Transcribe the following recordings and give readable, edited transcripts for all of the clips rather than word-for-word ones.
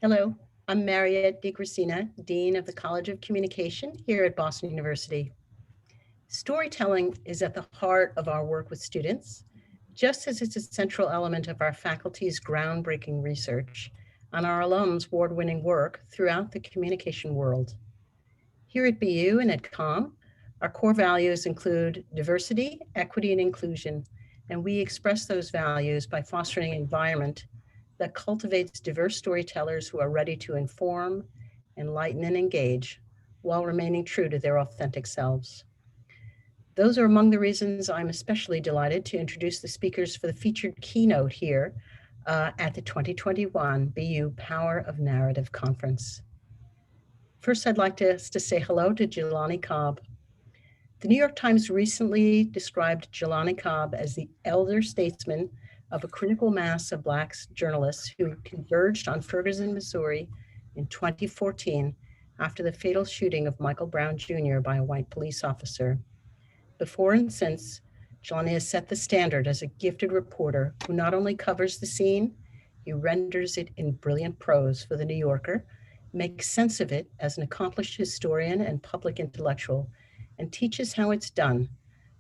Hello, I'm Mariette DeCristina, Dean of the College of Communication here at Boston University. Storytelling is at the heart of our work with students, just as it's a central element of our faculty's groundbreaking research and our alums' award-winning work throughout the communication world. Here at BU and at COM, our core values include diversity, equity, and inclusion, and we express those values by fostering an environment that cultivates diverse storytellers who are ready to inform, enlighten, and engage while remaining true to their authentic selves. Those are among the reasons I'm especially delighted to introduce the speakers for the featured keynote here at the 2021 BU Power of Narrative Conference. First, I'd like to say hello to Jelani Cobb. The New York Times recently described Jelani Cobb as the elder statesman of a critical mass of Black journalists who converged on Ferguson, Missouri in 2014 after the fatal shooting of Michael Brown Jr. by a white police officer. Before and since, Jelani has set the standard as a gifted reporter who not only covers the scene, he renders it in brilliant prose for The New Yorker, makes sense of it as an accomplished historian and public intellectual, and teaches how it's done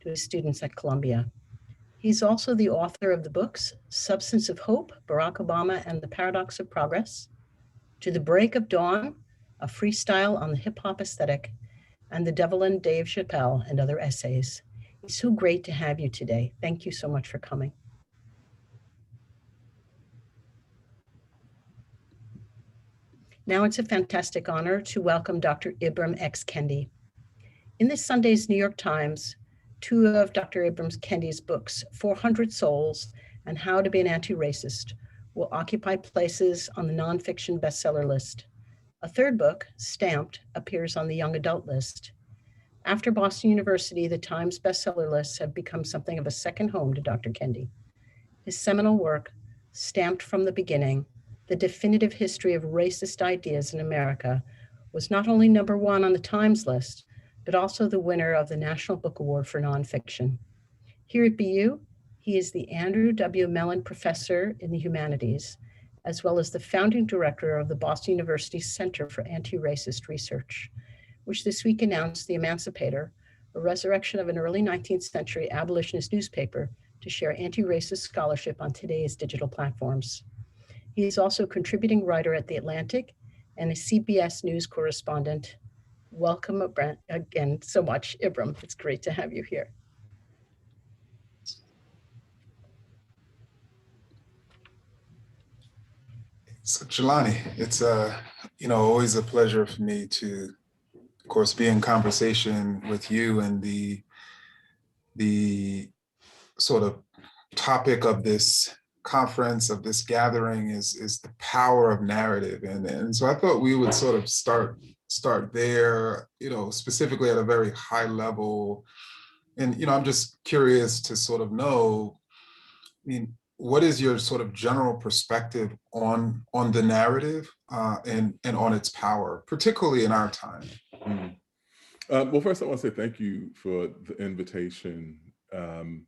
to his students at Columbia. He's also the author of the books Substance of Hope, Barack Obama and the Paradox of Progress, To the Break of Dawn, a freestyle on the hip hop aesthetic, and The Devil and Dave Chappelle and other essays. It's so great to have you today. Thank you so much for coming. Now it's a fantastic honor to welcome Dr. Ibram X. Kendi. In this Sunday's New York Times, two of Dr. Ibram Kendi's books, 400 Souls and How to Be an Anti-Racist, will occupy places on the nonfiction bestseller list. A third book, Stamped, appears on the young adult list. After Boston University, the Times bestseller lists have become something of a second home to Dr. Kendi. His seminal work, Stamped from the Beginning, The Definitive History of Racist Ideas in America, was not only #1 on the Times list, but also the winner of the National Book Award for Nonfiction. Here at BU, he is the Andrew W. Mellon Professor in the Humanities, as well as the founding director of the Boston University Center for Anti-Racist Research, which this week announced The Emancipator, a resurrection of an early 19th century abolitionist newspaper to share anti-racist scholarship on today's digital platforms. He is also a contributing writer at The Atlantic and a CBS News correspondent. Welcome again so much, Ibram. It's great to have you here. So Jilani, it's always a pleasure for me to, of course, be in conversation with you, and the sort of topic of this conference, of this gathering, is the power of narrative, and so I thought we would sort of start there, specifically at a very high level, and I'm just curious to sort of know, what is your sort of general perspective on the narrative and on its power, particularly in our time? Well, first I want to say thank you for the invitation. I'm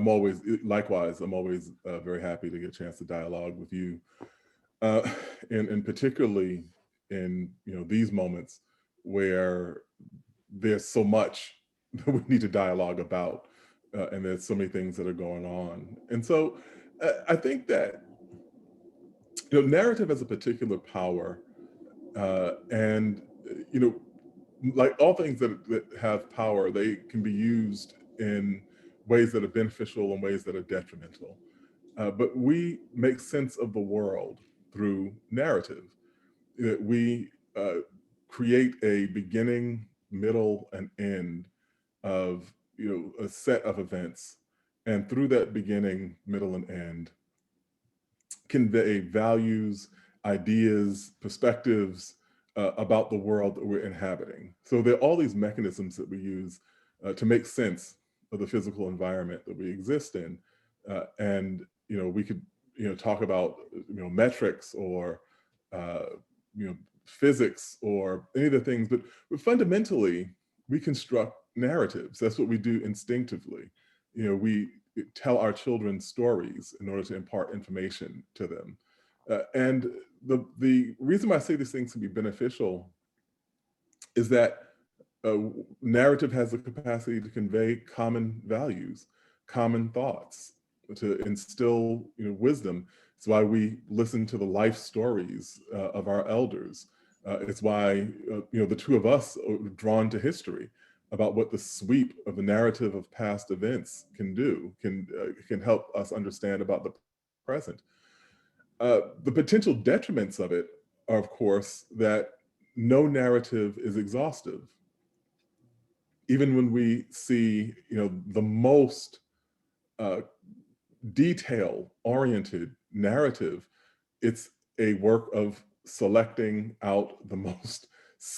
always, likewise, I'm always very happy to get a chance to dialogue with you. And particularly in these moments where there's so much that we need to dialogue about. And there's so many things that are going on. And so I think that narrative has a particular power, and like all things that have power, they can be used in ways that are beneficial and ways that are detrimental. But we make sense of the world through narrative. We create a beginning, middle, and end of a set of events, and through that beginning, middle, and end, convey values, ideas, perspectives about the world that we're inhabiting. So there are all these mechanisms that we use to make sense of the physical environment that we exist in, and we could talk about metrics or physics or any of the things, but fundamentally we construct narratives. That's what we do instinctively. We tell our children stories in order to impart information to them. And the reason why I say these things can be beneficial is that narrative has the capacity to convey common values, common thoughts, to instill wisdom. It's why we listen to the life stories of our elders. It's why the two of us are drawn to history about what the sweep of the narrative of past events can do, can help us understand about the present. The potential detriments of it are, of course, that no narrative is exhaustive. Even when we see, the most detail-oriented narrative, it's a work of selecting out the most,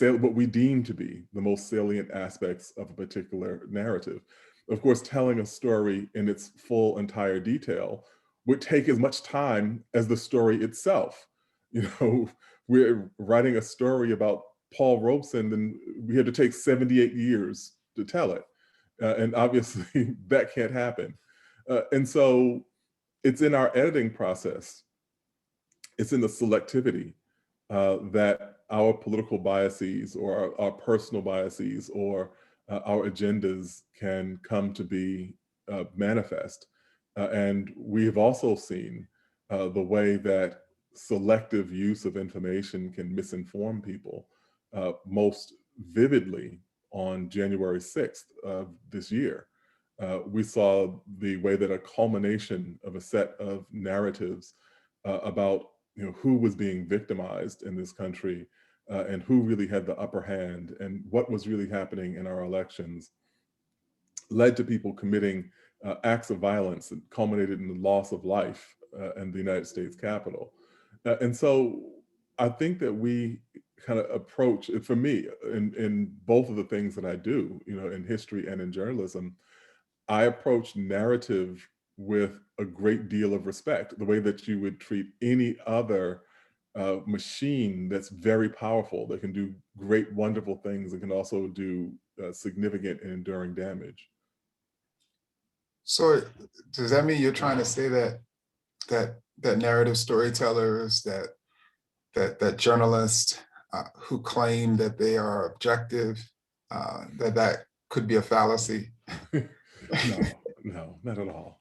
what we deem to be the most salient aspects of a particular narrative. Of course, telling a story in its full, entire detail would take as much time as the story itself. We're writing a story about Paul Robeson, then we had to take 78 years to tell it. And obviously that can't happen. And so it's in our editing process, it's in the selectivity that our political biases or our personal biases or our agendas can come to be manifest. And we have also seen the way that selective use of information can misinform people. Most vividly on January 6th of this year, we saw the way that a culmination of a set of narratives about who was being victimized in this country and who really had the upper hand and what was really happening in our elections led to people committing acts of violence that culminated in the loss of life in the United States Capitol. And so I think that we kind of approach, for me, in both of the things that I do, in history and in journalism, I approach narrative with a great deal of respect, the way that you would treat any other machine that's very powerful, that can do great, wonderful things and can also do significant and enduring damage. So does that mean you're trying to say that narrative storytellers, that journalists who claim that they are objective, that could be a fallacy? No, not at all.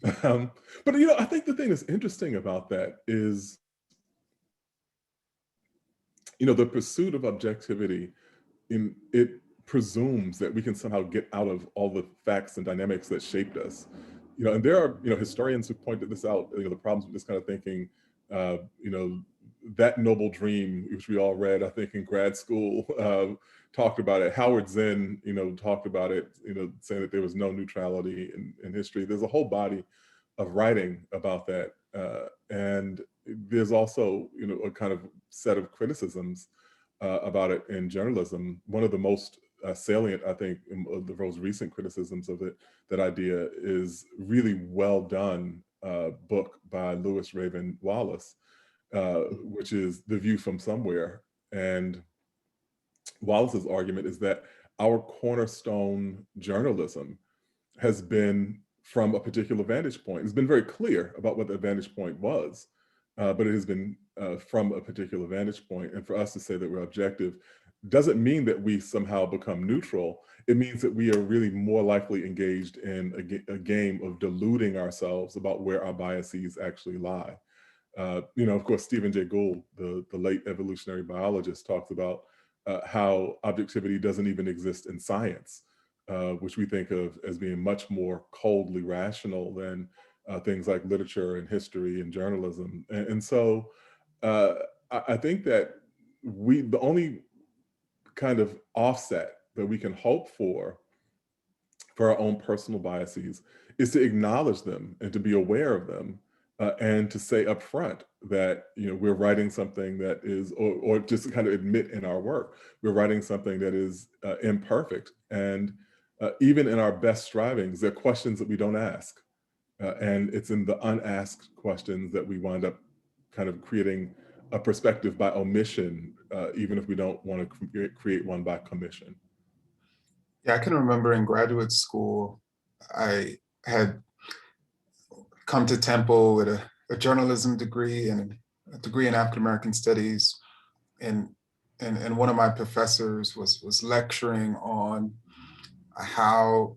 But I think the thing that's interesting about that is, the pursuit of objectivity, it presumes that we can somehow get out of all the facts and dynamics that shaped us. And there are, historians who pointed this out, the problems with this kind of thinking, That Noble Dream, which we all read, I think, in grad school, talked about it. Howard Zinn, talked about it, saying that there was no neutrality in history. There's a whole body of writing about that. And there's also, a kind of set of criticisms about it in journalism. One of the most salient, I think, the most recent criticisms of it, that idea, is really well done book by Lewis Raven Wallace, which is The View from Somewhere. And Wallace's argument is that our cornerstone journalism has been from a particular vantage point. It's been very clear about what the vantage point was, but it has been from a particular vantage point. And for us to say that we're objective doesn't mean that we somehow become neutral. It means that we are really more likely engaged in a game of deluding ourselves about where our biases actually lie. Of course, Stephen Jay Gould, the late evolutionary biologist, talks about how objectivity doesn't even exist in science, which we think of as being much more coldly rational than things like literature and history and journalism. And so I think that the only kind of offset that we can hope for our own personal biases is to acknowledge them and to be aware of them, and to say up front that we're writing something that is, or just to kind of admit in our work, we're writing something that is imperfect. And even in our best strivings, there are questions that we don't ask. And it's in the unasked questions that we wind up kind of creating a perspective by omission, even if we don't want to create one by commission. Yeah, I can remember in graduate school, I had come to Temple with a journalism degree, and a degree in African American Studies, and one of my professors was lecturing on how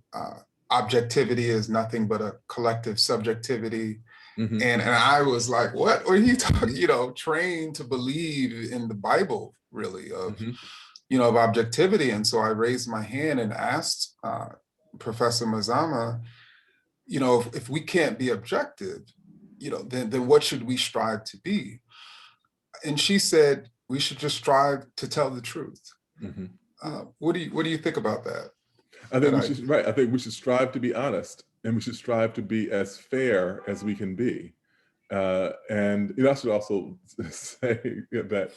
objectivity is nothing but a collective subjectivity. Mhm. And I was like, what are you talking, trained to believe in the Bible, really, of, Mhm. Of objectivity. And so I raised my hand and asked Professor Mazama, if we can't be objective, then what should we strive to be? And she said, we should just strive to tell the truth. Mhm. What do you think about that? I think we should, right. I think we should strive to be honest, and we should strive to be as fair as we can be. And I should also say that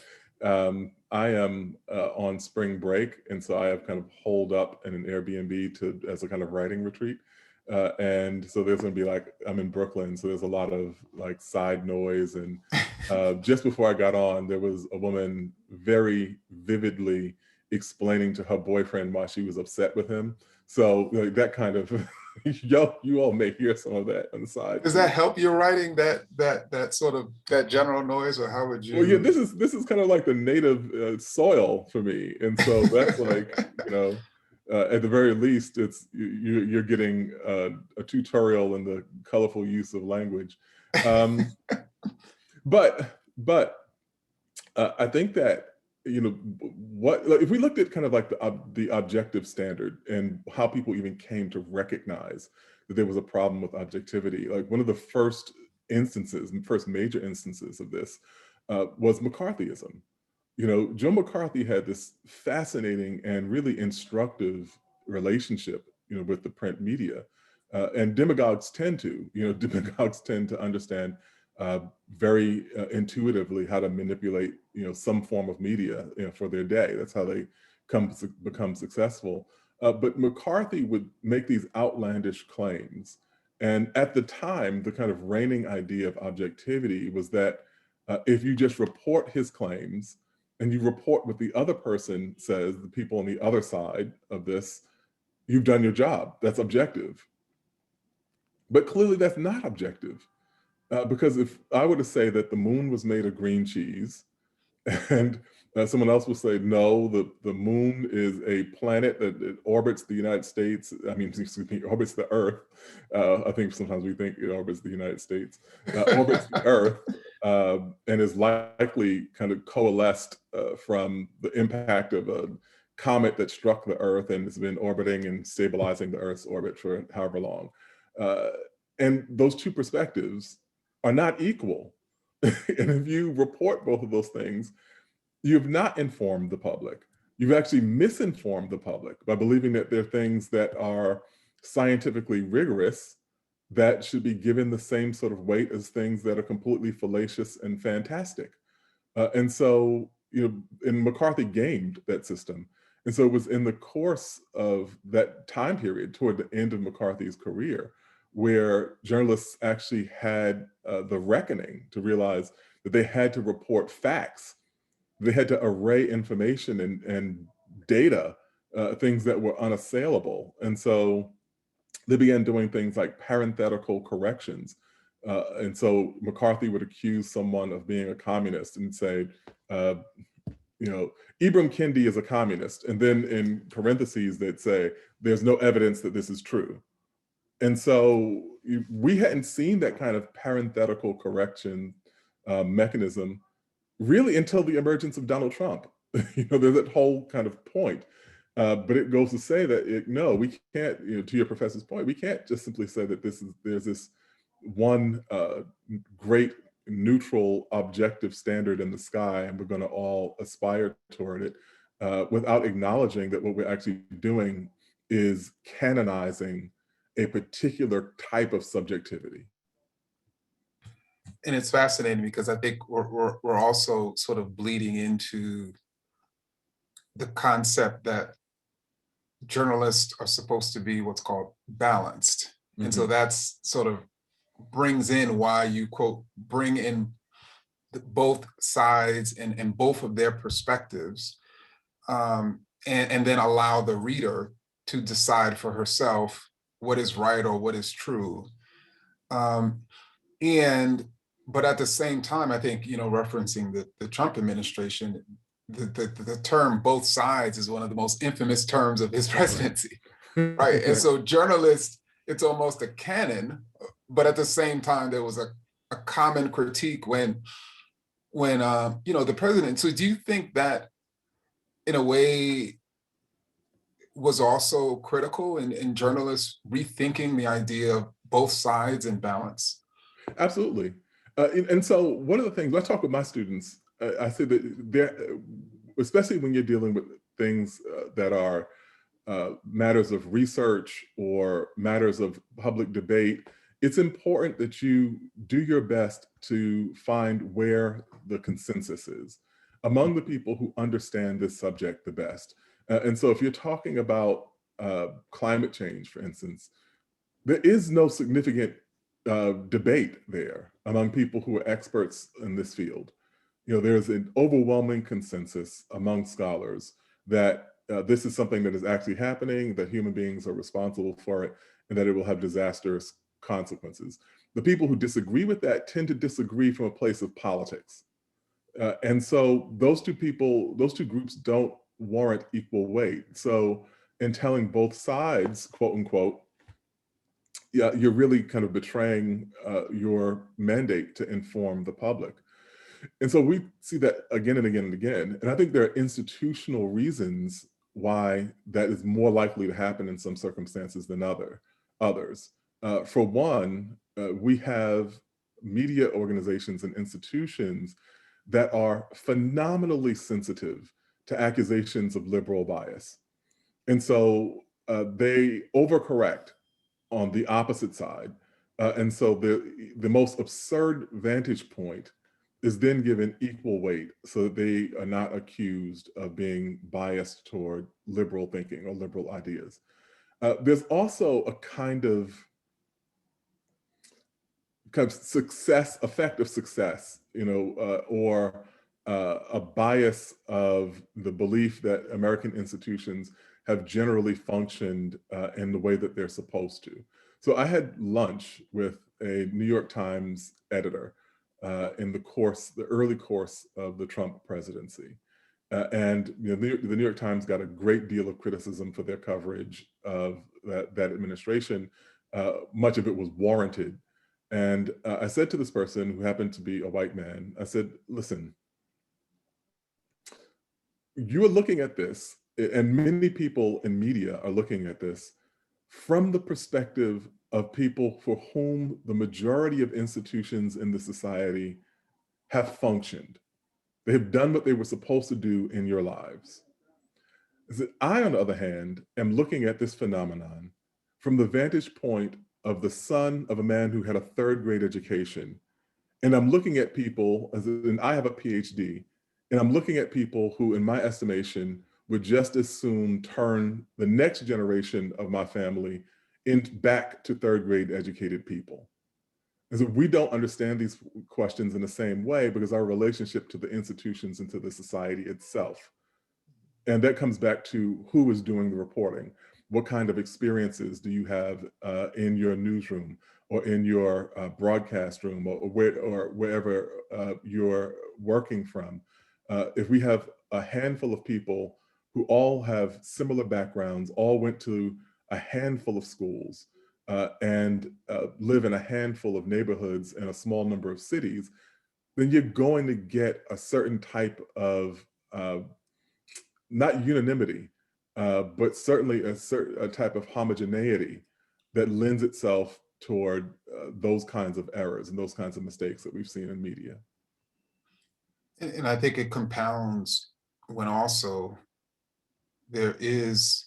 I am on spring break, and so I have kind of holed up in an Airbnb as a kind of writing retreat. And so there's going to be I'm in Brooklyn, so there's a lot of side noise. And just before I got on, there was a woman very vividly explaining to her boyfriend why she was upset with him. So that kind of, you all may hear some of that on the side. Does that help your writing, that sort of, that general noise, or how would you? Well, yeah, this is kind of like the native soil for me. And so that's at the very least, you're getting a tutorial in the colorful use of language. But I think that, if we looked at kind of the objective standard and how people even came to recognize that there was a problem with objectivity, one of the first major instances of this was McCarthyism. Joe McCarthy had this fascinating and really instructive relationship, with the print media, and demagogues tend to understand very intuitively how to manipulate, some form of media, for their day. That's how they become successful. But McCarthy would make these outlandish claims. And at the time, the kind of reigning idea of objectivity was that if you just report his claims and you report what the other person says, the people on the other side of this, you've done your job. That's objective. But clearly that's not objective. Because if I were to say that the moon was made of green cheese, and someone else would say, no, the moon is a planet that orbits the United States, orbits the Earth. I think sometimes we think it orbits the United States, orbits the Earth, and is likely kind of coalesced from the impact of a comet that struck the Earth and has been orbiting and stabilizing the Earth's orbit for however long. And those two perspectives are not equal. And if you report both of those things, you have not informed the public. You've actually misinformed the public by believing that there are things that are scientifically rigorous that should be given the same sort of weight as things that are completely fallacious and fantastic. And so, and McCarthy gamed that system. And so it was in the course of that time period, toward the end of McCarthy's career, where journalists actually had the reckoning to realize that they had to report facts. They had to array information and data, things that were unassailable. And so they began doing things like parenthetical corrections. And so McCarthy would accuse someone of being a communist and say, Ibram Kendi is a communist. And then in parentheses, they'd say, there's no evidence that this is true. And so we hadn't seen that kind of parenthetical correction mechanism really until the emergence of Donald Trump. There's that whole kind of point. But it goes to say that no, we can't, to your professor's point, we can't just simply say that there's this one great neutral objective standard in the sky and we're going to all aspire toward it without acknowledging that what we're actually doing is canonizing a particular type of subjectivity. And it's fascinating because I think we're also sort of bleeding into the concept that journalists are supposed to be what's called balanced. Mm-hmm. And so that's sort of brings in why you, quote, bring in both sides and both of their perspectives, and then allow the reader to decide for herself what is right or what is true. And but at the same time, I think, referencing the Trump administration, the term both sides is one of the most infamous terms of his presidency, right? And so journalists, it's almost a canon, but at the same time, there was a common critique when the president. So do you think that in a way was also critical in journalists rethinking the idea of both sides and balance? Absolutely. And so one of the things I talk with my students, I say that especially when you're dealing with things that are matters of research or matters of public debate, it's important that you do your best to find where the consensus is among the people who understand this subject the best. And so if you're talking about climate change, for instance, there is no significant debate there among people who are experts in this field. There's an overwhelming consensus among scholars that this is something that is actually happening, that human beings are responsible for it, and that it will have disastrous consequences. The people who disagree with that tend to disagree from a place of politics. And so those two groups don't warrant equal weight. So in telling both sides, quote unquote, yeah, you're really kind of betraying your mandate to inform the public. And so we see that again and again and again. And I think there are institutional reasons why that is more likely to happen in some circumstances than others. For one, we have media organizations and institutions that are phenomenally sensitive to accusations of liberal bias. And so they overcorrect on the opposite side. And so the most absurd vantage point is then given equal weight so that they are not accused of being biased toward liberal thinking or liberal ideas. There's also a kind of effect of success, or a bias of the belief that American institutions have generally functioned in the way that they're supposed to. So I had lunch with a New York Times editor in the early course of the Trump presidency. And the New York Times got a great deal of criticism for their coverage of that administration. Much of it was warranted. And I said to this person, who happened to be a white man, I said, listen, you are looking at this, and many people in media are looking at this from the perspective of people for whom the majority of institutions in the society have functioned. They have done what they were supposed to do in your lives. I, on the other hand, am looking at this phenomenon from the vantage point of the son of a man who had a third grade education. And I'm looking at people, and I have a PhD, and I'm looking at people who, in my estimation, would just as soon turn the next generation of my family back to third grade educated people. And so we don't understand these questions in the same way because our relationship to the institutions and to the society itself. And that comes back to who is doing the reporting. What kind of experiences do you have in your newsroom or in your broadcast room or wherever you're working from? If we have a handful of people who all have similar backgrounds, all went to a handful of schools, and live in a handful of neighborhoods and a small number of cities, then you're going to get a certain type of, not unanimity, but certainly a type of homogeneity that lends itself toward those kinds of errors and those kinds of mistakes that we've seen in media. And I think it compounds when also there is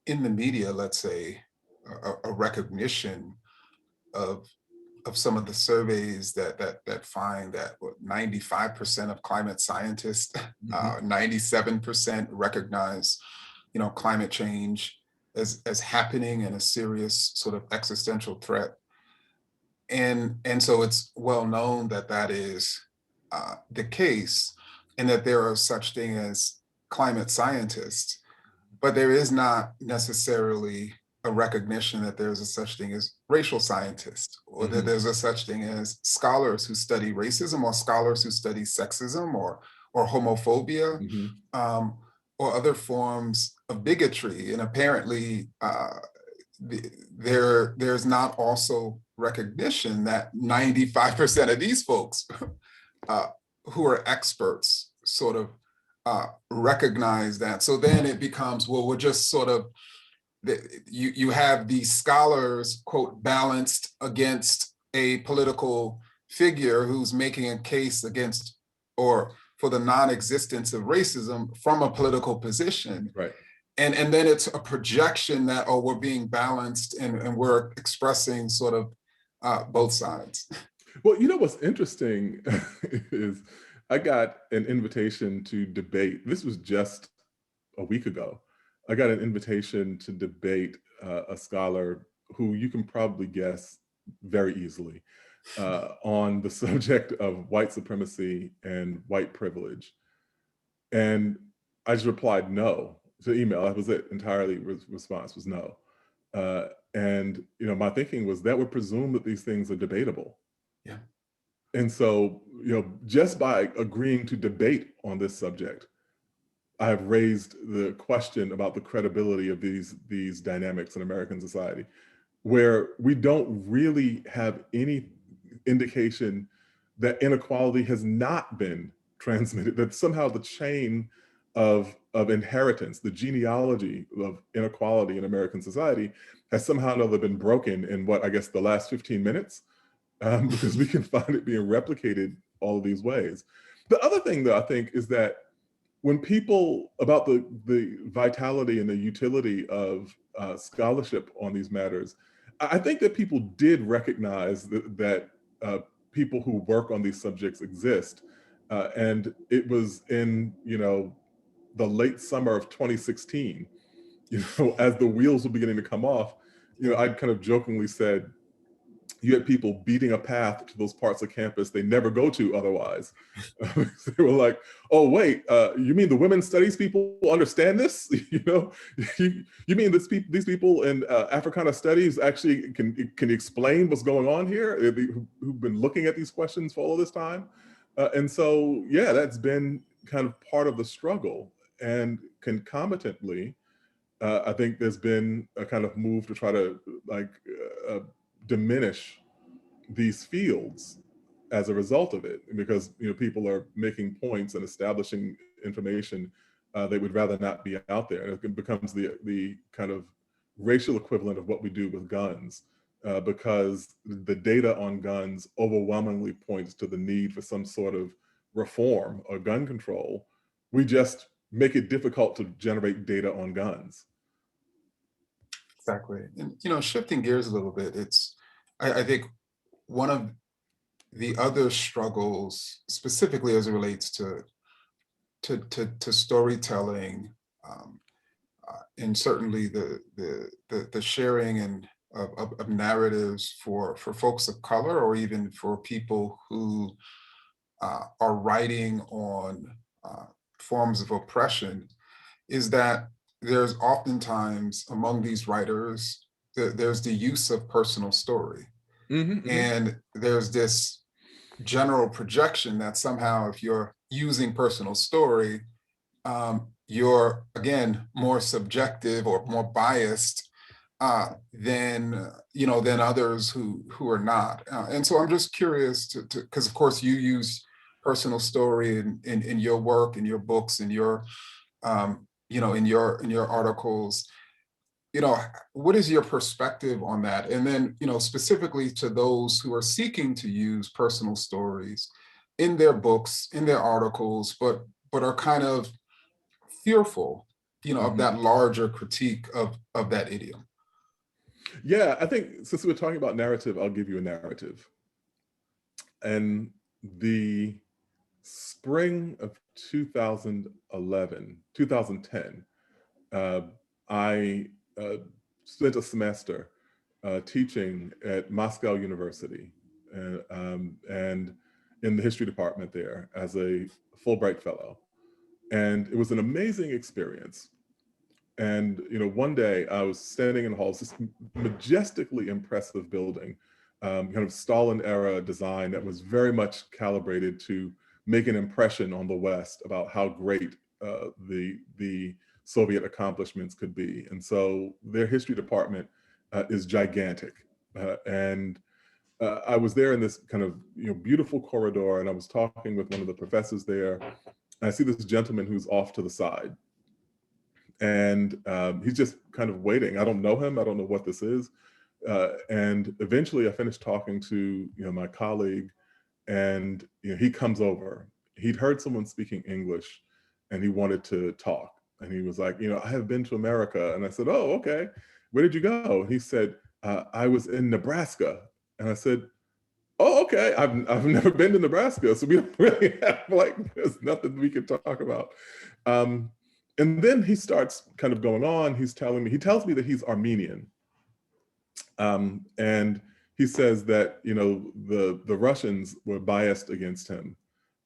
in the media, let's say, a recognition of some of the surveys that find that 95% of climate scientists, 97% recognize, climate change as happening and a serious sort of existential threat. And so it's well known that is the case, and that there are such thing as climate scientists, but there is not necessarily a recognition that there's a such thing as racial scientists, or that there's a such thing as scholars who study racism, or scholars who study sexism, or homophobia, or other forms of bigotry. And apparently, there's not also recognition that 95% of these folks who are experts sort of recognize that. So then it becomes, well, we're just sort of, you have these scholars, quote, balanced against a political figure who's making a case against or for the non-existence of racism from a political position. Right. And then it's a projection that, oh, we're being balanced and we're expressing sort of both sides. Well, you know what's interesting is I got an invitation to debate. This was just a week ago. I got an invitation to debate a scholar who you can probably guess very easily on the subject of white supremacy and white privilege. And I just replied no to email. That was it. Entirely response was no. And you know, my thinking was that would presume that these things are debatable. Yeah. And so, you know, just by agreeing to debate on this subject, I have raised the question about the credibility of these dynamics in American society, where we don't really have any indication that inequality has not been transmitted, that somehow the chain of inheritance, the genealogy of inequality in American society has somehow or another been broken in what, I guess, the last 15 minutes, because we can find it being replicated all of these ways. The other thing, though, I think, is that when people, about the vitality and the utility of scholarship on these matters, I think that people did recognize that people who work on these subjects exist. And it was in, you know, the late summer of 2016, you know, as the wheels were beginning to come off, you know, I kind of jokingly said, you had people beating a path to those parts of campus they never go to otherwise. They were like, oh, wait, you mean the women's studies people understand this? You know, you mean these people in Africana studies actually can explain what's going on here, who've been looking at these questions for all of this time? And so, yeah, that's been kind of part of the struggle. And concomitantly, I think there's been a kind of move to try to diminish these fields as a result of it, because, you know, people are making points and establishing information they would rather not be out there. And it becomes the kind of racial equivalent of what we do with guns, because the data on guns overwhelmingly points to the need for some sort of reform or gun control. We just make it difficult to generate data on guns. Exactly. And, you know, shifting gears a little bit, I think one of the other struggles, specifically as it relates to storytelling, and certainly the sharing and of narratives for folks of color, or even for people who are writing on forms of oppression, is that there's oftentimes among these writers, there's the use of personal story. And there's this general projection that somehow if you're using personal story, you're, again, more subjective or more biased than others who are not. And so I'm just curious to because of course you use personal story in your work, in your books, in your in your articles. You know, what is your perspective on that? And then, you know, specifically to those who are seeking to use personal stories in their books, in their articles, but are kind of fearful, you know, of that larger critique of that idiom. Yeah, I think since we're talking about narrative, I'll give you a narrative. And the spring of 2010, I spent a semester teaching at Moscow University and in the history department there as a Fulbright fellow. And it was an amazing experience. And one day I was standing in the halls, this majestically impressive building, kind of Stalin era design that was very much calibrated to make an impression on the West about how great the Soviet accomplishments could be. And so their history department is gigantic. And I was there in this kind of beautiful corridor, and I was talking with one of the professors there. And I see this gentleman who's off to the side, and he's just kind of waiting. I don't know him. I don't know what this is. And eventually, I finished talking to my colleague, and he comes over. He'd heard someone speaking English, and he wanted to talk. And he was like, I have been to America. And I said, oh, okay. Where did you go? And he said, I was in Nebraska. And I said, oh, okay. I've never been to Nebraska, so we don't really have there's nothing we can talk about. And then he starts kind of going on. He tells me that he's Armenian. And he says that, the Russians were biased against him,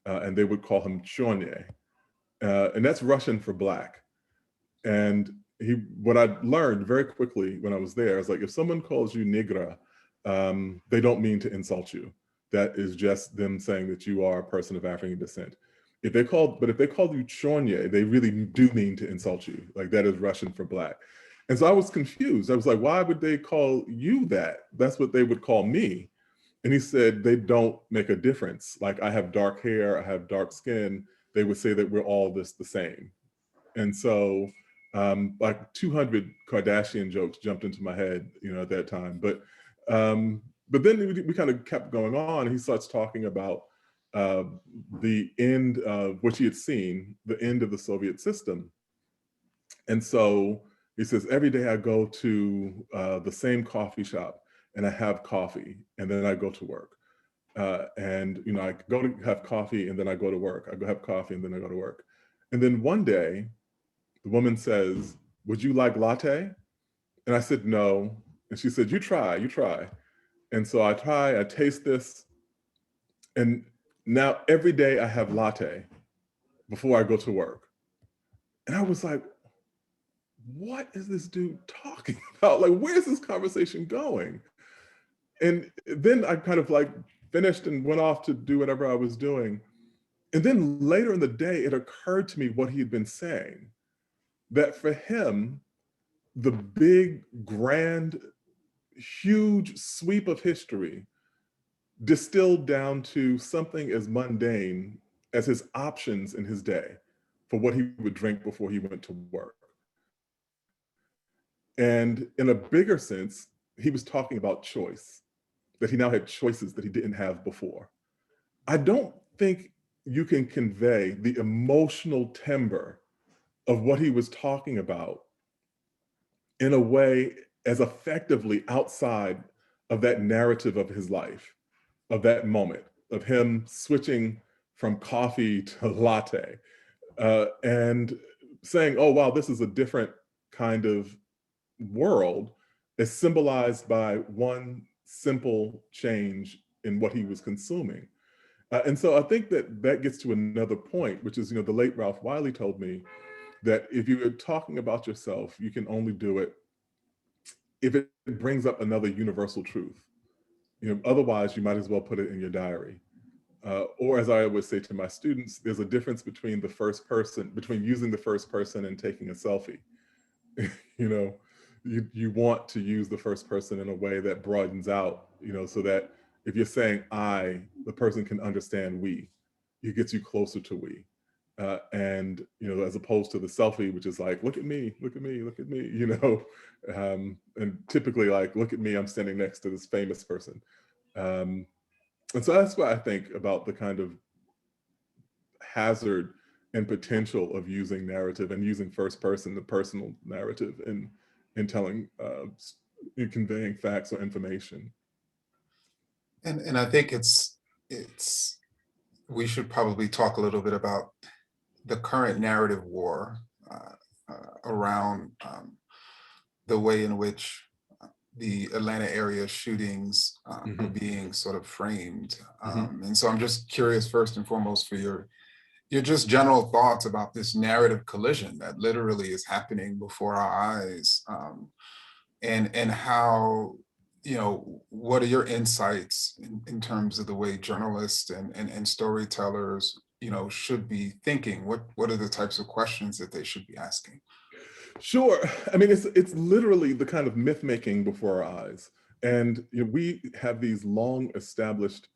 and they would call him Chorny. And that's Russian for black. And what I learned very quickly when I was there is if someone calls you negra, they don't mean to insult you. That is just them saying that you are a person of African descent. If they call you Chorny, they really do mean to insult you. That is Russian for black. And so I was confused. I was like, why would they call you that? That's what they would call me. And he said, they don't make a difference. I have dark hair, I have dark skin. They would say that we're all the same. And so 200 Kardashian jokes jumped into my head, at that time. But then we kind of kept going on. He starts talking about the end of which he had seen, the end of the Soviet system. And so he says, every day I go to the same coffee shop and I have coffee, and then I go to work. And I go to have coffee and then I go to work. I go have coffee and then I go to work. And then one day, the woman says, would you like latte? And I said, no. And she said, you try. And so I try, I taste this. And now every day I have latte before I go to work. And I was like, what is this dude talking about? Where's this conversation going? And then I kind of finished and went off to do whatever I was doing. And then later in the day, it occurred to me what he had been saying, that for him, the big, grand, huge sweep of history distilled down to something as mundane as his options in his day for what he would drink before he went to work. And in a bigger sense, he was talking about choice, that he now had choices that he didn't have before. I don't think you can convey the emotional timbre of what he was talking about in a way as effectively outside of that narrative of his life, of that moment, of him switching from coffee to latte, and saying, oh, wow, this is a different kind of world, is symbolized by one simple change in what he was consuming. And so I think that gets to another point, which is, the late Ralph Wiley told me that if you're talking about yourself, you can only do it if it brings up another universal truth. Otherwise, you might as well put it in your diary. Or as I always say to my students, there's a difference between between using the first person and taking a selfie. You want to use the first person in a way that broadens out, so that if you're saying I, the person can understand we. It gets you closer to we. And, as opposed to the selfie, which is look at me, look at me, look at me, and typically look at me, I'm standing next to this famous person. And so that's what I think about the kind of hazard and potential of using narrative and using first person, the personal narrative in telling, in conveying facts or information. And I think we should probably talk a little bit about the current narrative war around the way in which the Atlanta area shootings are being sort of framed. And so I'm just curious, first and foremost, for your your just general thoughts about this narrative collision that literally is happening before our eyes, and how, what are your insights in terms of the way journalists and storytellers, should be thinking? What are the types of questions that they should be asking? Sure. I mean, it's literally the kind of myth making before our eyes. And we have these long established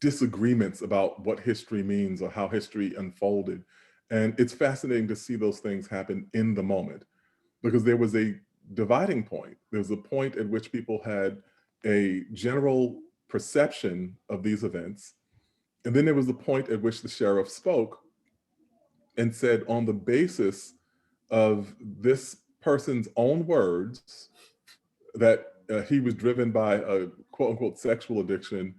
disagreements about what history means or how history unfolded. And it's fascinating to see those things happen in the moment, because there was a dividing point. There was a point at which people had a general perception of these events. And then there was the point at which the sheriff spoke and said, on the basis of this person's own words, that he was driven by a quote unquote sexual addiction.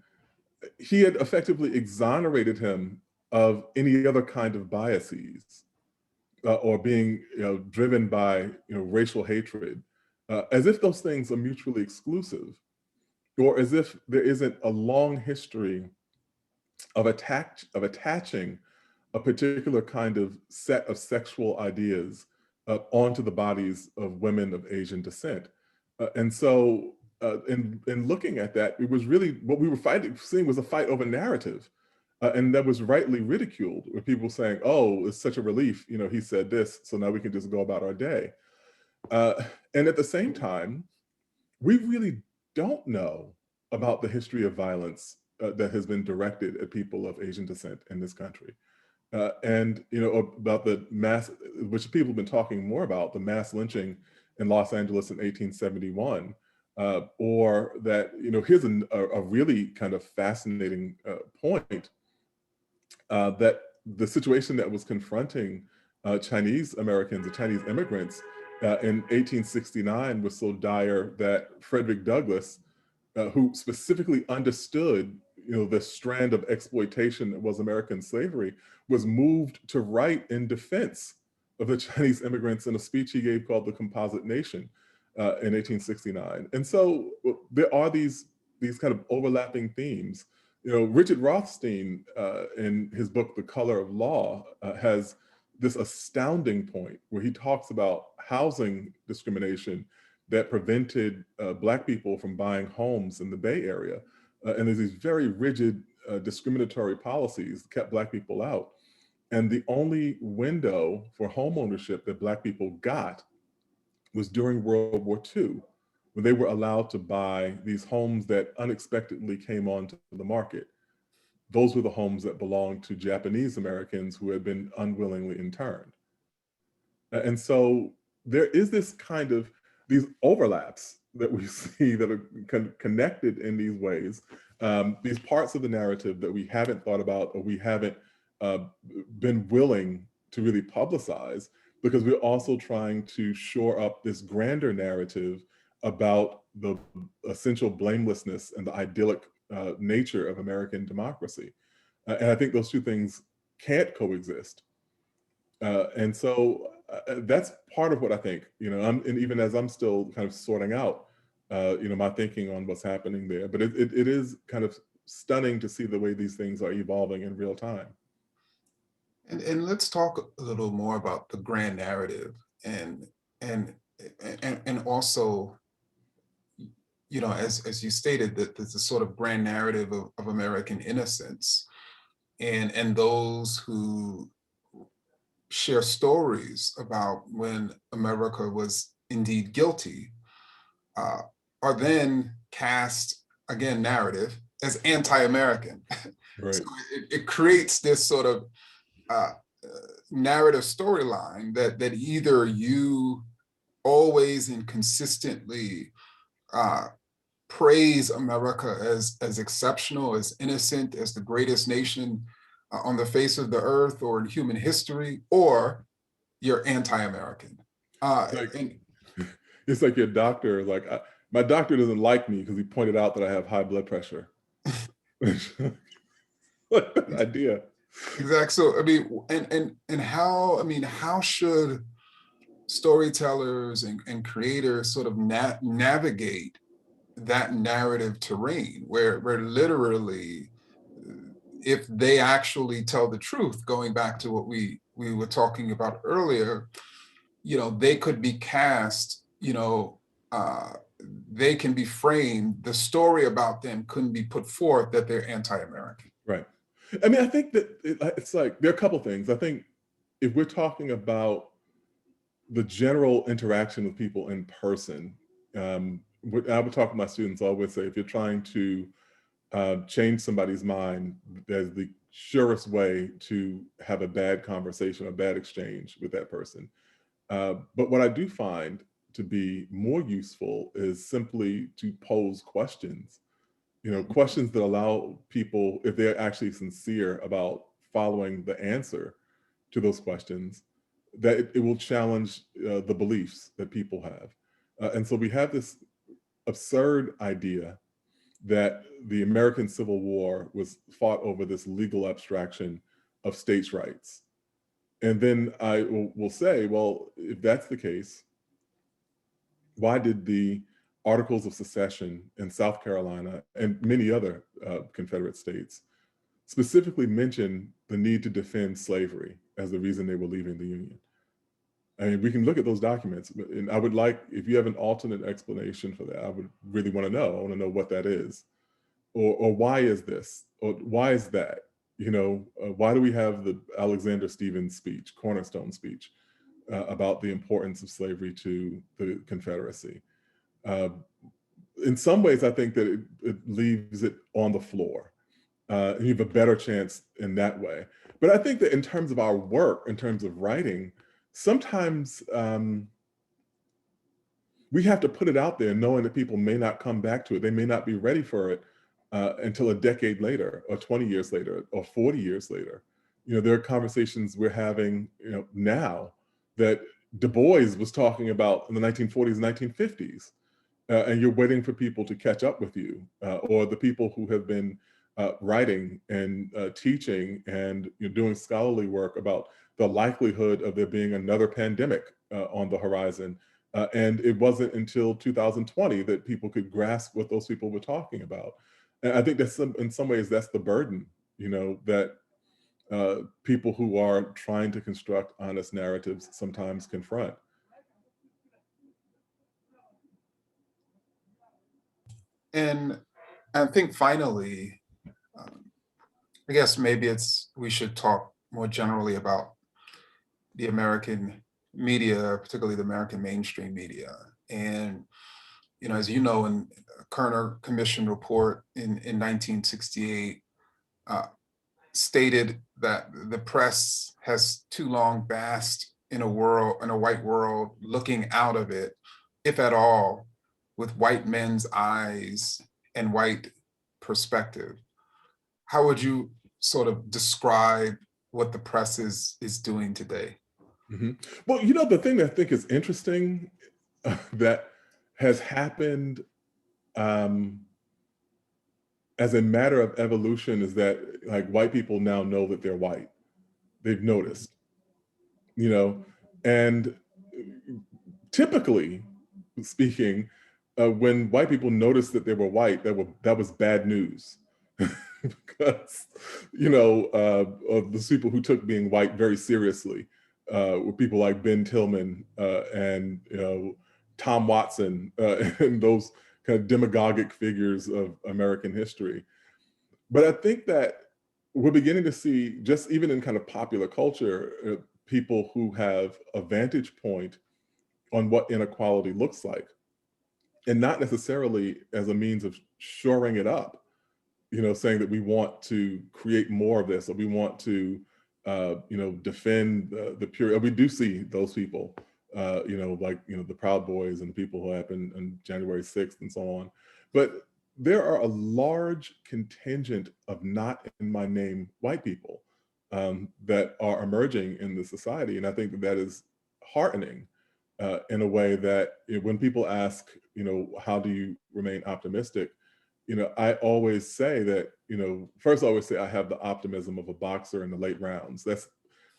He had effectively exonerated him of any other kind of biases, or being driven by racial hatred, as if those things are mutually exclusive, or as if there isn't a long history of attaching a particular kind of set of sexual ideas onto the bodies of women of Asian descent. And so in looking at that, it was really what we were seeing was a fight over narrative. And that was rightly ridiculed, with people saying, oh, it's such a relief, he said this, so now we can just go about our day. And at the same time, we really don't know about the history of violence that has been directed at people of Asian descent in this country. And about the mass, which people have been talking more about, the mass lynching in Los Angeles in 1871, or that, here's a really kind of fascinating point, that the situation that was confronting Chinese Americans, the Chinese immigrants in 1869 was so dire that Frederick Douglass, who specifically understood the strand of exploitation that was American slavery, was moved to write in defense of the Chinese immigrants in a speech he gave called The Composite Nation in 1869. And so there are these kind of overlapping themes. Richard Rothstein, in his book, The Color of Law, has this astounding point where he talks about housing discrimination that prevented Black people from buying homes in the Bay Area. And there's these very rigid discriminatory policies that kept Black people out. And the only window for home ownership that Black people got was during World War II, when they were allowed to buy these homes that unexpectedly came onto the market. Those were the homes that belonged to Japanese Americans who had been unwillingly interned. And so there is this kind of, these overlaps that we see that are connected in these ways, these parts of the narrative that we haven't thought about, or we haven't been willing to really publicize, because we're also trying to shore up this grander narrative about the essential blamelessness and the idyllic nature of American democracy. And I think those two things can't coexist. And so that's part of what I think, and even as I'm still kind of sorting out, my thinking on what's happening there, but it is kind of stunning to see the way these things are evolving in real time. And let's talk a little more about the grand narrative and also, as you stated, that there's a sort of grand narrative of American innocence, and those who share stories about when America was indeed guilty are then cast, again, narrative as anti-American. Right. So it creates this sort of narrative storyline that either you always and consistently praise America as exceptional, as innocent, as the greatest nation on the face of the earth or in human history, or you're anti-American. It's like your doctor, like, my doctor doesn't like me because he pointed out that I have high blood pressure. What an idea. Exactly. So, I mean, and how should storytellers and creators sort of navigate that narrative terrain where literally if they actually tell the truth, going back to what we were talking about earlier, they could be cast, they can be framed, the story about them couldn't be put forth that they're anti-American. Right. I mean, I think that it's like, there are a couple things. I think if we're talking about the general interaction with people in person, I would talk to my students, I always say, if you're trying to change somebody's mind, there's the surest way to have a bad conversation, a bad exchange with that person. But what I do find to be more useful is simply to pose questions, questions that allow people, if they're actually sincere about following the answer to those questions, that it will challenge the beliefs that people have. And so we have this absurd idea that the American Civil War was fought over this legal abstraction of states' rights. And then I will say, well, if that's the case, why did the Articles of Secession in South Carolina and many other Confederate states specifically mention the need to defend slavery as the reason they were leaving the Union? I mean, we can look at those documents, and I would like, if you have an alternate explanation for that, I would really want to know. I want to know what that is, or why is this, or why is that? Why do we have the Alexander Stephens speech, cornerstone speech, about the importance of slavery to the Confederacy? In some ways, I think that it leaves it on the floor. You have a better chance in that way. But I think that in terms of our work, in terms of writing, sometimes we have to put it out there knowing that people may not come back to it. They may not be ready for it until a decade later, or 20 years later, or 40 years later. There are conversations we're having now that Du Bois was talking about in the 1940s, 1950s. And you're waiting for people to catch up with you, or the people who have been writing and teaching and doing scholarly work about the likelihood of there being another pandemic on the horizon. And it wasn't until 2020 that people could grasp what those people were talking about. And I think that's in some ways that's the burden, that people who are trying to construct honest narratives sometimes confront. And I think finally, I guess maybe we should talk more generally about the American media, particularly the American mainstream media. And, as you know, in a Kerner Commission report in 1968, stated that the press has too long basked in a white world, looking out of it, if at all, with white men's eyes and white perspective. How would you sort of describe what the press is doing today? Mm-hmm. Well, the thing that I think is interesting that has happened as a matter of evolution is that like white people now know that they're white. They've noticed, and typically speaking, when white people noticed that they were white, that was bad news. Because, of the people who took being white very seriously were people like Ben Tillman and, Tom Watson and those kind of demagogic figures of American history. But I think that we're beginning to see, just even in kind of popular culture, people who have a vantage point on what inequality looks like, and not necessarily as a means of shoring it up, saying that we want to create more of this, or we want to, defend the pure. We do see those people, the Proud Boys and the people who happened on January 6th and so on. But there are a large contingent of not in my name white people that are emerging in the society. And I think that is heartening in a way that when people ask, how do you remain optimistic? I always say that, first I always say I have the optimism of a boxer in the late rounds. That's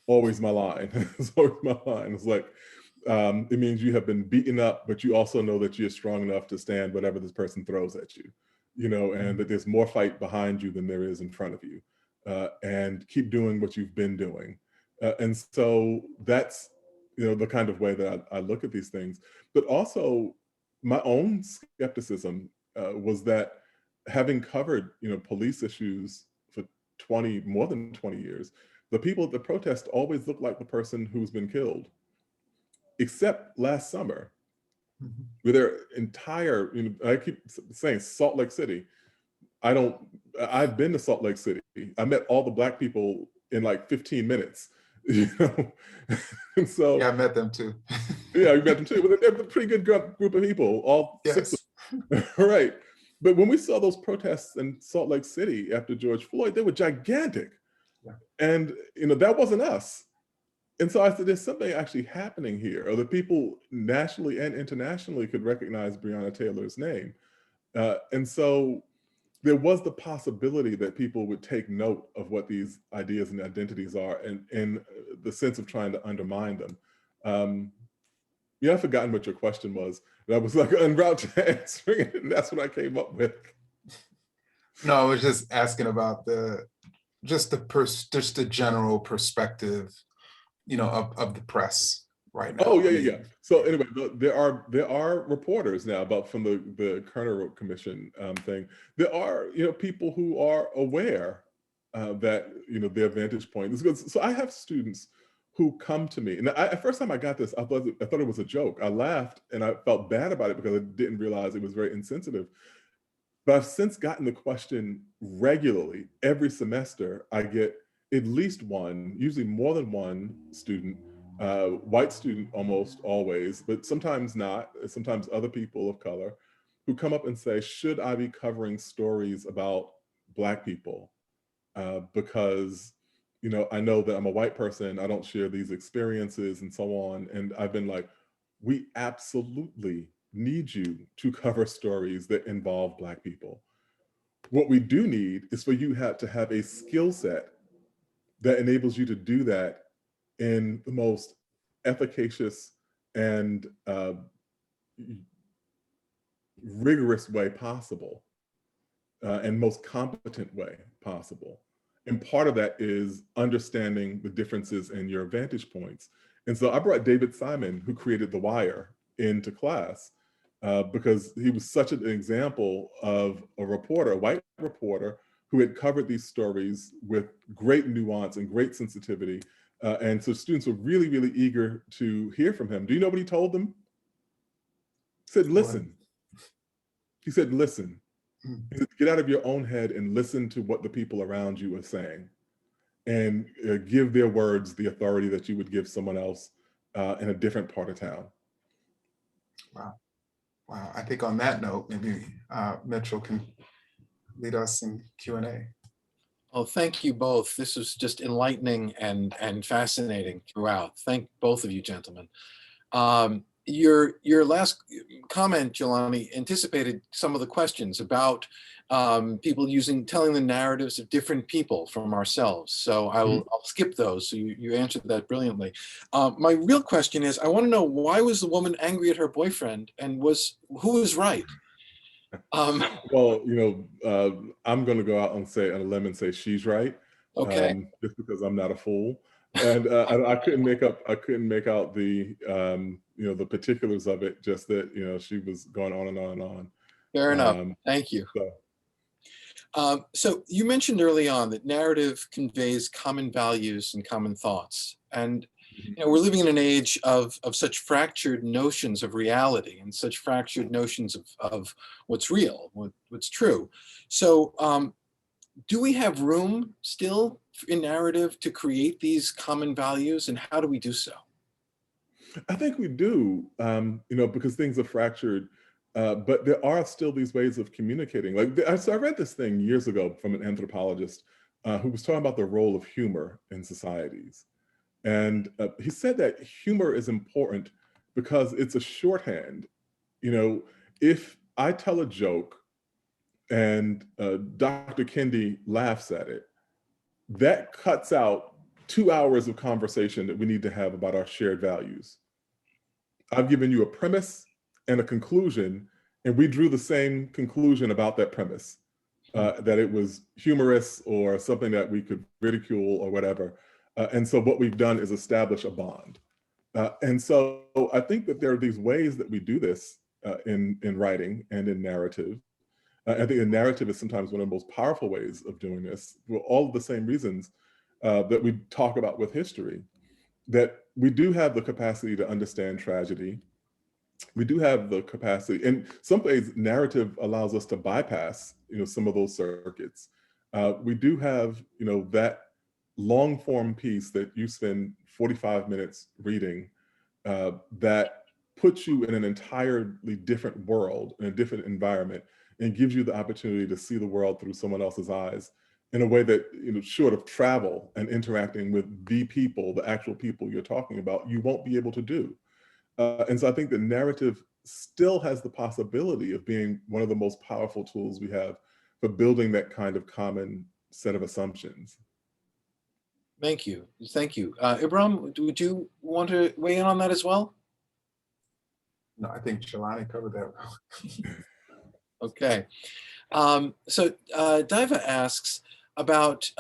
always my line. It's always my line. It's like, it means you have been beaten up, but you also know that you're strong enough to stand whatever this person throws at you, and that there's more fight behind you than there is in front of you. and keep doing what you've been doing. And so that's, the kind of way that I look at these things. But also my own skepticism was that having covered, police issues for more than 20 years, the people at the protest always look like the person who's been killed, except last summer, with their entire, I keep saying Salt Lake City. I've been to Salt Lake City. I met all the Black people in like 15 minutes, And so. Yeah, I met them too. Yeah, you met them too. But they're a pretty good group of people, all Yes. 6 of them. Right. But when we saw those protests in Salt Lake City after George Floyd, they were gigantic. Yeah. And, that wasn't us. And so I said, there's something actually happening here, or the people nationally and internationally could recognize Breonna Taylor's name. And so there was the possibility that people would take note of what these ideas and identities are, and in the sense of trying to undermine them. Yeah, I've forgotten what your question was. And I was like en route to answering it, and that's what I came up with. No, I was just asking about just the general perspective, of the press right now. Oh yeah. So anyway, there are reporters now from the Kerner Commission thing. There are people who are aware that their vantage point is good. So I have students who come to me, and first time I got this, I thought it was a joke. I laughed and I felt bad about it because I didn't realize it was very insensitive. But I've since gotten the question regularly. Every semester, I get at least one, usually more than one student, white student almost always, but sometimes not, sometimes other people of color, who come up and say, should I be covering stories about Black people? Because, I know that I'm a white person, I don't share these experiences and so on. And I've been like, we absolutely need you to cover stories that involve Black people. What we do need is for you to have a skill set that enables you to do that in the most efficacious and rigorous way possible, and most competent way possible. And part of that is understanding the differences in your vantage points. And so I brought David Simon, who created The Wire, into class because he was such an example of a white reporter, who had covered these stories with great nuance and great sensitivity. And so students were really, really eager to hear from him. Do you know what he told them? He said, listen. He said, listen. He said, get out of your own head and listen to what the people around you are saying, and give their words the authority that you would give someone else in a different part of town. Wow. I think on that note, maybe Mitchell can lead us in Q&A. Oh, thank you both. This was just enlightening and fascinating throughout. Thank both of you, gentlemen. Your last comment, Jelani, anticipated some of the questions about people telling the narratives of different people from ourselves. So I'll skip those. So you answered that brilliantly. My real question is, I want to know, why was the woman angry at her boyfriend, and who was right? Well, I'm going to go out on a limb and say she's right. Okay. Just because I'm not a fool, and I couldn't make out the the particulars of it. Just that she was going on and on and on. Fair enough. Thank you. So you mentioned early on that narrative conveys common values and common thoughts, and we're living in an age of such fractured notions of reality and such fractured notions of what's real, what's true. So do we have room still in narrative to create these common values, and how do we do so? I think we do, because things are fractured, but there are still these ways of communicating. So I read this thing years ago from an anthropologist who was talking about the role of humor in societies. And he said that humor is important because it's a shorthand. If I tell a joke and Dr. Kendi laughs at it, that cuts out 2 hours of conversation that we need to have about our shared values. I've given you a premise and a conclusion, and we drew the same conclusion about that premise. that it was humorous or something that we could ridicule or whatever. And so what we've done is establish a bond. And so I think that there are these ways that we do this in writing and in narrative. I think a narrative is sometimes one of the most powerful ways of doing this for all of the same reasons that we talk about with history, that we do have the capacity to understand tragedy. We do have the capacity, in some ways, narrative allows us to bypass, some of those circuits. We do have, that long form piece that you spend 45 minutes reading that puts you in an entirely different world, in a different environment, and gives you the opportunity to see the world through someone else's eyes in a way that, short of travel and interacting with the people, the actual people you're talking about, you won't be able to do. And so I think the narrative still has the possibility of being one of the most powerful tools we have for building that kind of common set of assumptions. Thank you. Thank you. Ibram, would you want to weigh in on that as well? No, I think Jelani covered that well. Okay. So Diva asks about,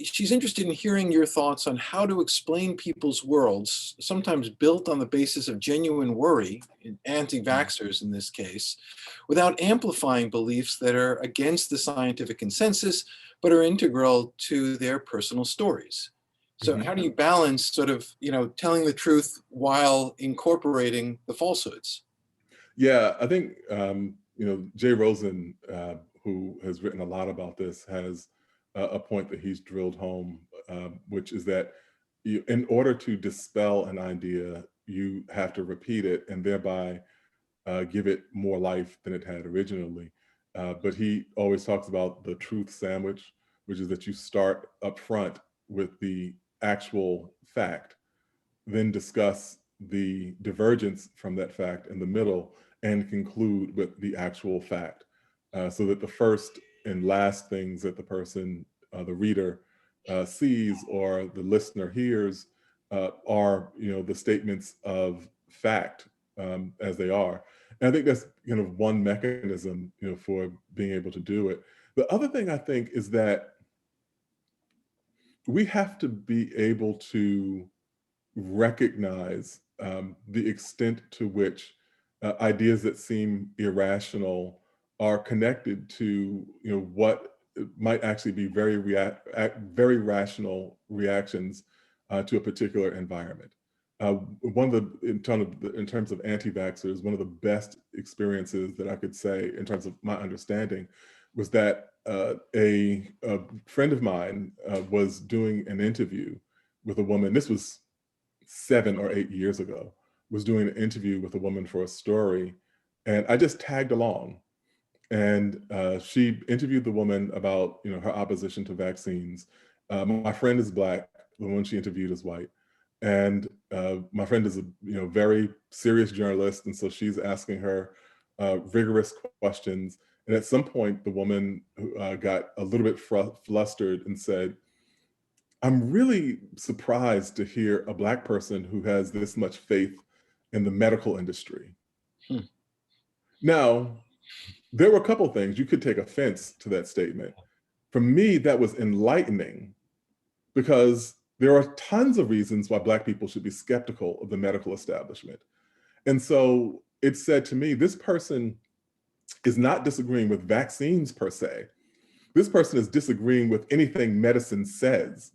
she's interested in hearing your thoughts on how to explain people's worlds, sometimes built on the basis of genuine worry, anti-vaxxers in this case, without amplifying beliefs that are against the scientific consensus, but are integral to their personal stories. So how do you balance sort of, telling the truth while incorporating the falsehoods? Yeah, I think, Jay Rosen, who has written a lot about this, has a point that he's drilled home, which is that in order to dispel an idea, you have to repeat it and thereby give it more life than it had originally. But he always talks about the truth sandwich, which is that you start up front with the actual fact, then discuss the divergence from that fact in the middle, and conclude with the actual fact, so that the first and last things that the person, the reader, sees or the listener hears are, the statements of fact as they are. And I think that's kind of one mechanism, for being able to do it. The other thing I think is that we have to be able to recognize the extent to which ideas that seem irrational are connected to what might actually be very rational reactions to a particular environment. One of the in terms of anti-vaxxers, one of the best experiences that I could say in terms of my understanding was that a friend of mine was doing an interview with a woman. This was 7 or 8 years ago, was doing an interview with a woman for a story, and I just tagged along. And she interviewed the woman about her opposition to vaccines. My friend is Black, the one she interviewed is white, and my friend is a very serious journalist, and so she's asking her rigorous questions. And at some point, the woman got a little bit flustered and said, "I'm really surprised to hear a Black person who has this much faith in the medical industry." Now, there were a couple things. You could take offense to that statement. For me, that was enlightening, because there are tons of reasons why Black people should be skeptical of the medical establishment. And so it said to me, this person is not disagreeing with vaccines per se. This person is disagreeing with anything medicine says.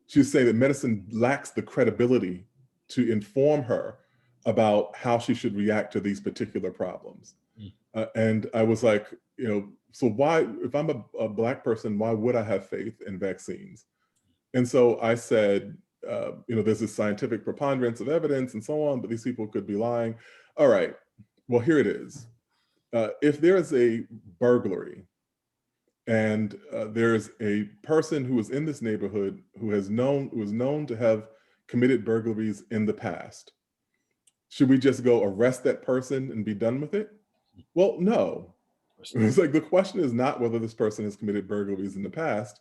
She was saying that medicine lacks the credibility to inform her about how she should react to these particular problems. And I was like, so why, if I'm a Black person, why would I have faith in vaccines? And so I said, there's this scientific preponderance of evidence and so on, but these people could be lying. All right, well, here it is. If there is a burglary and there's a person who is in this neighborhood who was known to have committed burglaries in the past, should we just go arrest that person and be done with it? Well, no. It's like the question is not whether this person has committed burglaries in the past.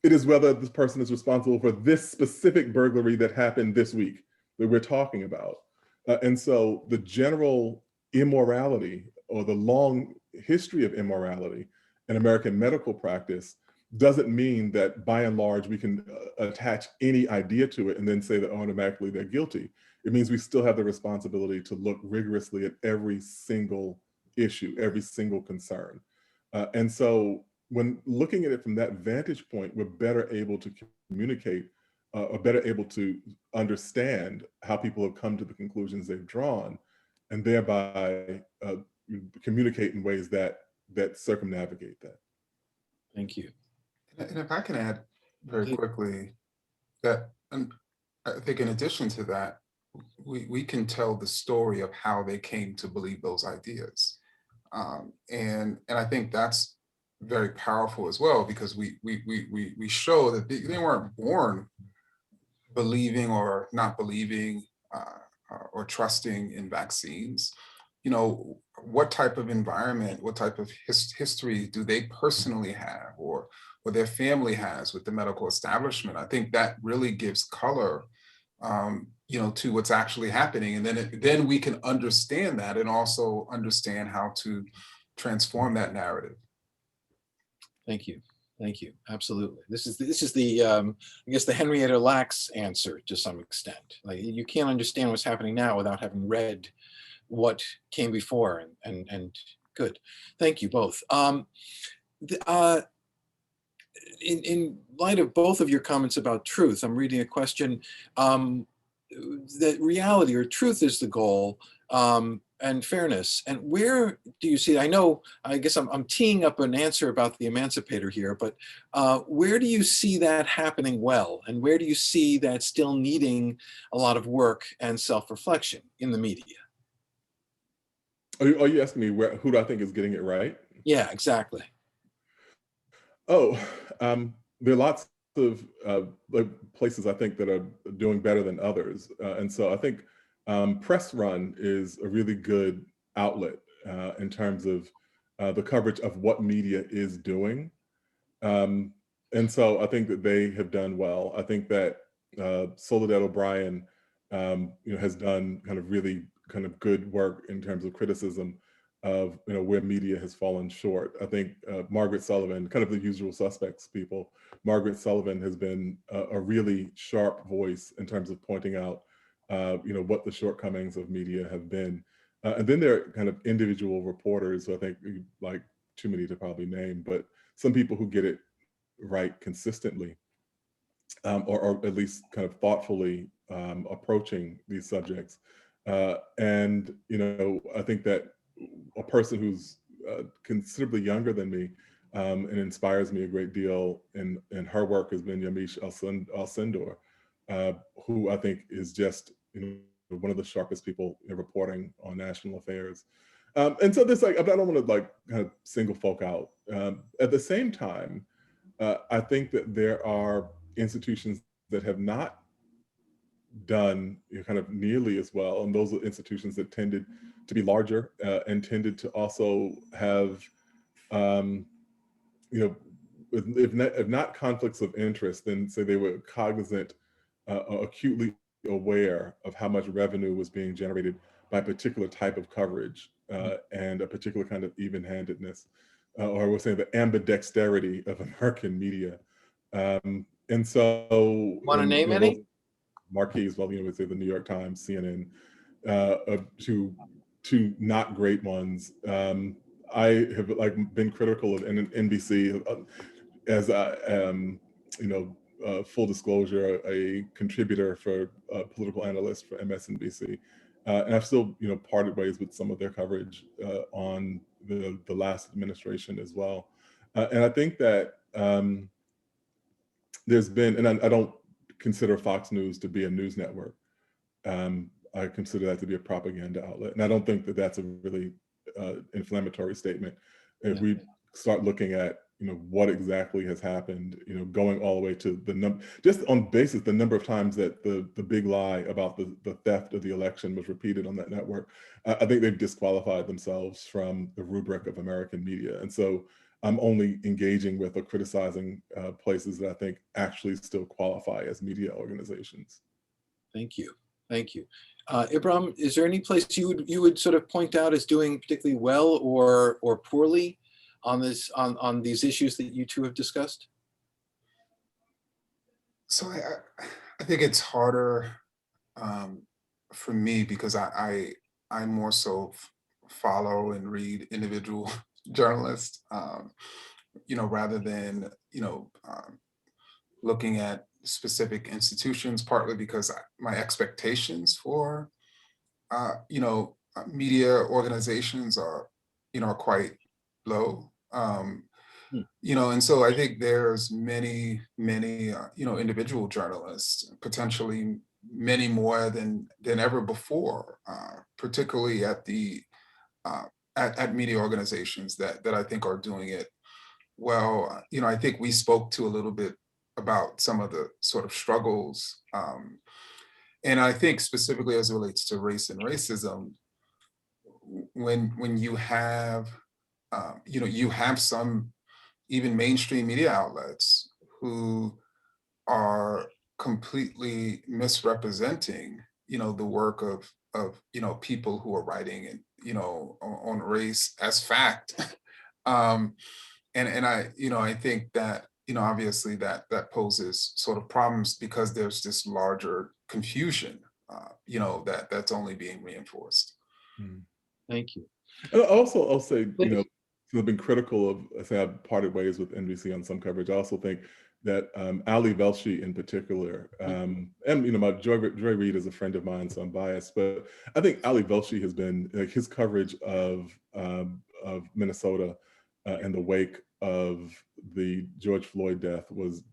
It is whether this person is responsible for this specific burglary that happened this week that we're talking about. And so the general immorality, or the long history of immorality in American medical practice doesn't mean that by and large we can attach any idea to it and then say that automatically they're guilty. It means we still have the responsibility to look rigorously at every single issue, every single concern. And so when looking at it from that vantage point, we're better able to communicate or better able to understand how people have come to the conclusions they've drawn, and thereby communicate in ways that circumnavigate that. Thank you. And if I can add very quickly that, I think in addition to that, we can tell the story of how they came to believe those ideas. And I think that's very powerful as well, because we show that they weren't born believing or not believing or trusting in vaccines. You know, what type of environment, what type of history do they personally have, or their family has with the medical establishment? I think that really gives color, you know, to what's actually happening, and then we can understand that and also understand how to transform that narrative. Thank you. Thank you. Absolutely. This is the I guess the Henrietta Lacks answer to some extent. Like, you can't understand what's happening now without having read what came before, and good. Thank you both. In light of both of your comments about truth, I'm reading a question that reality or truth is the goal, and fairness. And where do you see, I guess I'm teeing up an answer about the emancipator here, but where do you see that happening well? And where do you see that still needing a lot of work and self-reflection in the media? Are you asking me who do I think is getting it right? Yeah, exactly. Oh, there are lots of places I think that are doing better than others. And so I think Press Run is a really good outlet in terms of the coverage of what media is doing. And so I think that they have done well. I think that Soledad O'Brien has done really good work in terms of criticism of where media has fallen short. I think Margaret Sullivan, kind of the usual suspects people, Margaret Sullivan has been a really sharp voice in terms of pointing out what the shortcomings of media have been. And then there are kind of individual reporters who I think, like, too many to probably name, but some people who get it right consistently, or at least kind of thoughtfully approaching these subjects. And I think that a person who's considerably younger than me and inspires me a great deal in her work has been Yamiche Alcindor, who I think is just one of the sharpest people in reporting on national affairs. And so this, I don't want to kind of single folk out. At the same time, I think that there are institutions that have not done kind of nearly as well, and those are institutions that tended to be larger and tended to also have, if not conflicts of interest, then say they were cognizant, acutely aware of how much revenue was being generated by a particular type of coverage and a particular kind of even-handedness, or we're saying the ambidexterity of American media. And so, Want to name any? Marquise, well, we say the New York Times, CNN, to not great ones. I have been critical of NBC as full disclosure, a contributor for political analyst for MSNBC, and I've still parted ways with some of their coverage on the last administration as well. And I think that there's been, and I don't consider Fox News to be a news network. I consider that to be a propaganda outlet. And I don't think that that's a really inflammatory statement. If we start looking at, what exactly has happened, going all the way to the number, just on basis, the number of times that the big lie about the theft of the election was repeated on that network, I think they've disqualified themselves from the rubric of American media. And so I'm only engaging with or criticizing places that I think actually still qualify as media organizations. Thank you. Thank you. Ibram, is there any place you would sort of point out as doing particularly well or poorly on on these issues that you two have discussed? So I think it's harder for me because I more so follow and read individual journalists, rather than looking at specific institutions. Partly because my expectations for media organizations are quite low. And so I think there's many individual journalists, potentially many more than ever before, particularly at the at media organizations that I think are doing it well. I think we spoke to a little bit about some of the sort of struggles, and I think specifically as it relates to race and racism, when you have you have some even mainstream media outlets who are completely misrepresenting the work of people who are writing and on race as fact. And I think that obviously that poses sort of problems because there's this larger confusion that's only being reinforced. Thank you. And also, I'll say, I've been critical of, I say I've parted ways with NBC on some coverage. I also think that Ali Velshi in particular, and my Joy Reid is a friend of mine, so I'm biased, but I think Ali Velshi has been, like, his coverage of Minnesota in the wake of the George Floyd death was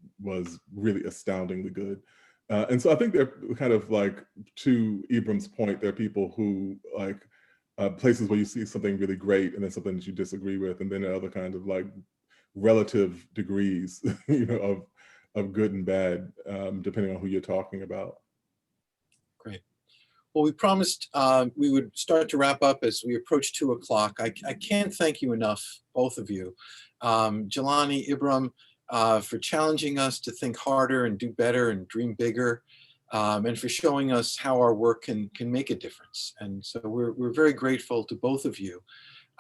really astoundingly good. And so I think they're kind of like, to Ibram's point, there are people who like, places where you see something really great and then something that you disagree with, and then there are other kinds of like relative degrees, of good and bad, depending on who you're talking about. Great. Well, we promised we would start to wrap up as we approach 2 o'clock. I can't thank you enough, both of you. Jelani, Ibram, for challenging us to think harder and do better and dream bigger. And for showing us how our work can make a difference. And so we're very grateful to both of you.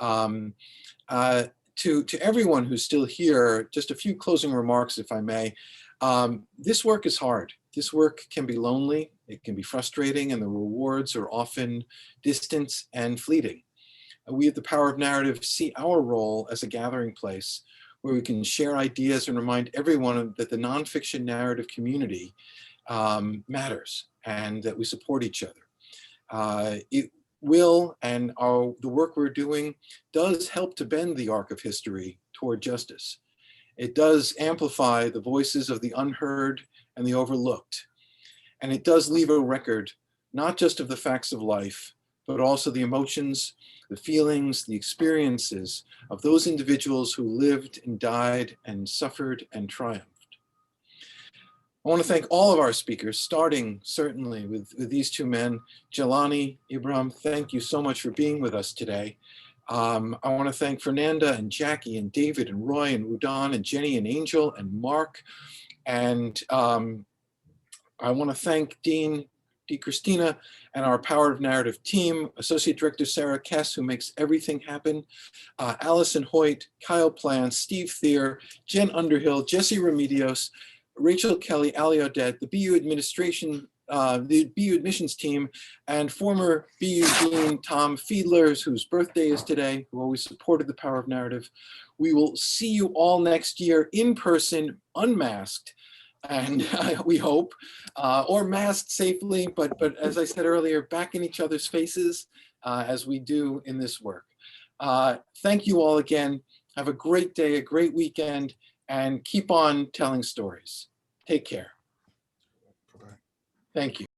To everyone who's still here, just a few closing remarks, if I may. This work is hard. This work can be lonely, it can be frustrating, and the rewards are often distant and fleeting. We at the Power of Narrative see our role as a gathering place where we can share ideas and remind everyone that the nonfiction narrative community matters and that we support each other. It will, and the work we're doing does help to bend the arc of history toward justice. It does amplify the voices of the unheard and the overlooked. And it does leave a record, not just of the facts of life, but also the emotions, the feelings, the experiences of those individuals who lived and died and suffered and triumphed. I want to thank all of our speakers, starting certainly with these two men. Jelani, Ibram, thank you so much for being with us today. I want to thank Fernanda and Jackie and David and Roy and Udon and Jenny and Angel and Mark. And I want to thank Dean DiChristina and our Power of Narrative team, Associate Director Sarah Kess, who makes everything happen, Allison Hoyt, Kyle Plants, Steve Thier, Jen Underhill, Jesse Remedios, Rachel Kelly, Ali Odette, the BU administration, the BU admissions team, and former BU Dean Tom Fiedler, whose birthday is today, who always supported the Power of Narrative. We will see you all next year in person, unmasked, and we hope, or masked safely, but as I said earlier, back in each other's faces as we do in this work. Thank you all again. Have a great day, a great weekend, and keep on telling stories. Take care. Bye-bye. Thank you.